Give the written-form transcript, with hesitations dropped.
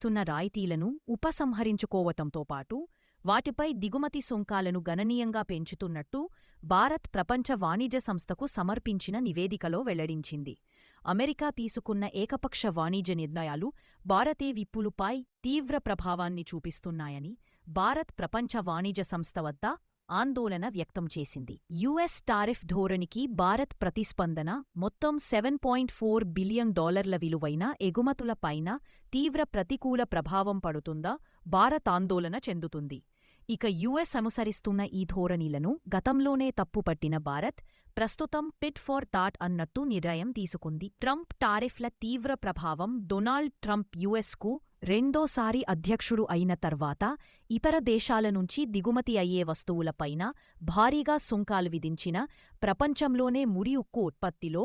ఇస్తున్న రాయితీలను ఉపసంహరించుకోవటంతో పాటు వాటిపై దిగుమతి సుంకాలను గణనీయంగా పెంచుతున్నట్టు భారత్ ప్రపంచ వాణిజ్య సంస్థకు సమర్పించిన నివేదికలో వెల్లడించింది. అమెరికా తీసుకున్న ఏకపక్ష వాణిజ్య నిర్ణయాలు భారతీ విప్పులపై తీవ్ర ప్రభావాన్ని చూపిస్తున్నాయని భారత్ ప్రపంచ వాణిజ్య సంస్థ వద్ద ఆందోళన వ్యక్తం చేసింది. యుఎస్ టారిఫ్ ధోరణికి భారత్ ప్రతిస్పందన మొత్తం $7.4 బిలియన్ విలువైన ఎగుమతులపైన తీవ్ర ప్రతికూల ప్రభావం పడుతుందా భారత్ ఆందోళన చెందుతుంది. ఇక యుఎస్ అనుసరిస్తున్న ఈ ధోరణిలను గతంలోనే తప్పుపట్టిన భారత్ ప్రస్తుతం పిట్ ఫార్ టాట్ అన్నట్టు నిర్ణయం తీసుకుంది. ట్రంప్ టారిఫ్ల తీవ్ర ప్రభావం డొనాల్డ్ ట్రంప్ యుఎస్కు రెండోసారి అధ్యక్షుడు అయిన తర్వాత ఇతర దేశాల నుంచి దిగుమతి అయ్యే వస్తువులపైన భారీగా సుంకాలు విధించిన ప్రపంచంలోనే ముడి ఉక్కు ఉత్పత్తిలో